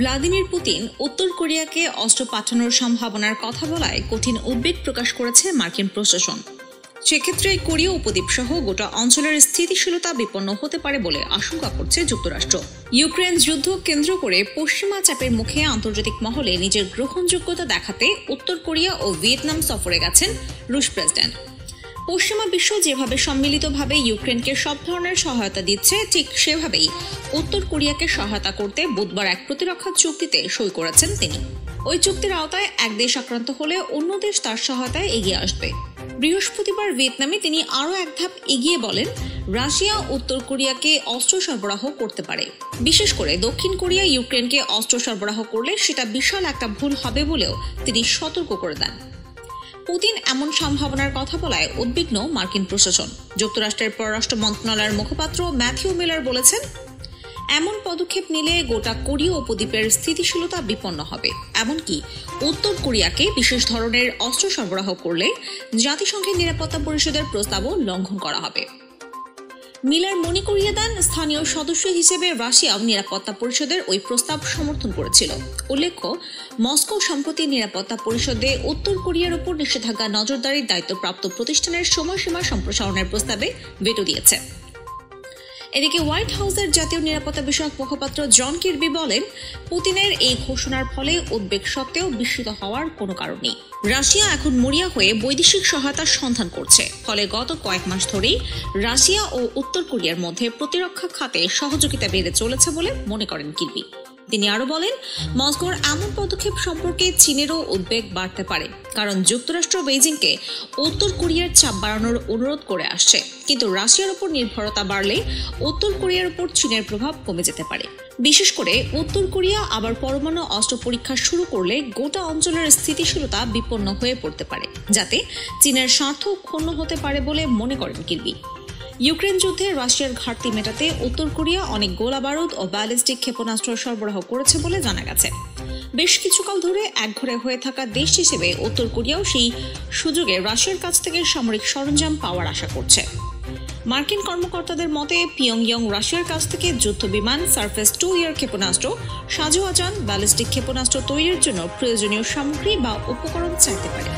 Vladimir Putin উত্তর কোরিয়াকে অস্ত্র পাঠানোর সম্ভাবনার কথা বলায় কঠিন উদ্বেগ প্রকাশ করেছে মার্কিন প্রশাসন। সেক্ষেত্রে কোরীয় উপদ্বীপ সহ গোটা অঞ্চলের স্থিতিশীলতা বিপন্ন হতে পারে বলে আশঙ্কা করছে যুক্তরাষ্ট্র। ইউক্রেন যুদ্ধ কেন্দ্র করে পশ্চিমা চাপের মুখে আন্তর্জাতিক মহলে নিজের গ্রহণযোগ্যতা দেখাতে উত্তর কোরিয়া ও ভিয়েতনাম সফরে গেছেন রুশ প্রেসিডেন্ট। পশ্চিমা বিশ্ব যেভাবে সম্মিলিতভাবে ইউক্রেনকে সব ধরনের সহায়তা দিচ্ছে, ঠিক সেভাবেই উত্তর কোরিয়াকে সহায়তা করতে বুধবার এক প্রতিরক্ষা চুক্তিতে সই করেছেন তিনি। ওই চুক্তির আওতায় এক দেশ আক্রান্ত হলে অন্য দেশ তার সহায়তায় এগিয়ে আসবে। বৃহস্পতিবার ভিয়েতনামে তিনি আরও এক ধাপ এগিয়ে বলেন, রাশিয়া উত্তর কোরিয়াকে অস্ত্র সরবরাহ করতে পারে। বিশেষ করে দক্ষিণ কোরিয়া ইউক্রেনকে অস্ত্র সরবরাহ করলে সেটা বিশাল একটা ভুল হবে বলেও তিনি সতর্ক করে দেন। পুতিন এমন সম্ভাবনার কথা বলায় উদ্বিগ্ন মার্কিন প্রশাসন। যুক্তরাষ্ট্রের পররাষ্ট্র মন্ত্রণালয়ের মুখপাত্র ম্যাথিউ মিলার বলেছেন, এমন পদক্ষেপ নিলে গোটা কোরীয় উপদ্বীপের স্থিতিশীলতা বিপন্ন হবে। এমনকি উত্তর কোরিয়াকে বিশেষ ধরনের অস্ত্র সরবরাহ করলে জাতিসংঘের নিরাপত্তা পরিষদের প্রস্তাবও লঙ্ঘন করা হবে। মিলার মনে করিয়ে দেন, স্থানীয় সদস্য হিসেবে রাশিয়াও নিরাপত্তা পরিষদের ওই প্রস্তাব সমর্থন করেছিল। উল্লেখ্য, মস্কো সম্প্রতি নিরাপত্তা পরিষদে উত্তর কোরিয়ার উপর নিষেধাজ্ঞা নজরদারির দায়িত্বপ্রাপ্ত প্রতিষ্ঠানের সময়সীমা সম্প্রসারণের প্রস্তাবে ভেটো দিয়েছে। এদিকে হোয়াইট হাউসের জাতীয় নিরাপত্তা বিষয়ক মুখপাত্র জন কির্বি বলেন, পুতিনের এই ঘোষণার ফলে উদ্বেগ সত্ত্বেও বিস্মিত হওয়ার কোনো কারণ নেই। রাশিয়া এখন মরিয়া হয়ে বৈদেশিক সহায়তার সন্ধান করছে। ফলে গত কয়েক মাস ধরেই রাশিয়া ও উত্তর কোরিয়ার মধ্যে প্রতিরক্ষা খাতে সহযোগিতা বেড়ে চলেছে বলে মনে করেন কির্বি। তিনি আরো বলেন, মস্কোর এমন পদক্ষেপ সম্পর্কে চীনেরও উদ্বেগ বাড়তে পারে, কারণ যুক্তরাষ্ট্র বেইজিংকে উত্তর কোরিয়ার চাপ বাড়ানোর অনুরোধ করে আসছে। কিন্তু রাশিয়ার উপর নির্ভরতা বাড়লে উত্তর কোরিয়ার উপর চীনের প্রভাব কমে যেতে পারে। বিশেষ করে উত্তর কোরিয়া আবার পরমাণু অস্ত্র পরীক্ষা শুরু করলে গোটা অঞ্চলের স্থিতিশীলতা বিপন্ন হয়ে পড়তে পারে, যাতে চীনের স্বার্থ ক্ষুণ্ণ হতে পারে বলে মনে করেন কির্বি। ইউক্রেন যুদ্ধে রাশিয়ার ঘাটতি মেটাতে উত্তর কোরিয়া অনেক গোলা বারুদ ও ব্যালিস্টিক ক্ষেপণাস্ত্র সরবরাহ করেছে বলে জানা গেছে। বেশ কিছুকাল ধরে একঘরে হয়ে থাকা দেশ হিসেবে উত্তর কোরিয়াও সেই সুযোগে রাশিয়ার কাছ থেকে সামরিক সরঞ্জাম পাওয়ার আশা করছে। মার্কিন কর্মকর্তাদের মতে, পিয়ংইয়ং রাশিয়ার কাছ থেকে যুদ্ধ বিমান, সারফেস 2 এর ক্ষেপণাস্ত্র, সাজোয়াজান ব্যালিস্টিক ক্ষেপণাস্ত্র তৈরির জন্য প্রয়োজনীয় সামগ্রী বা উপকরণ চাইতে পারে।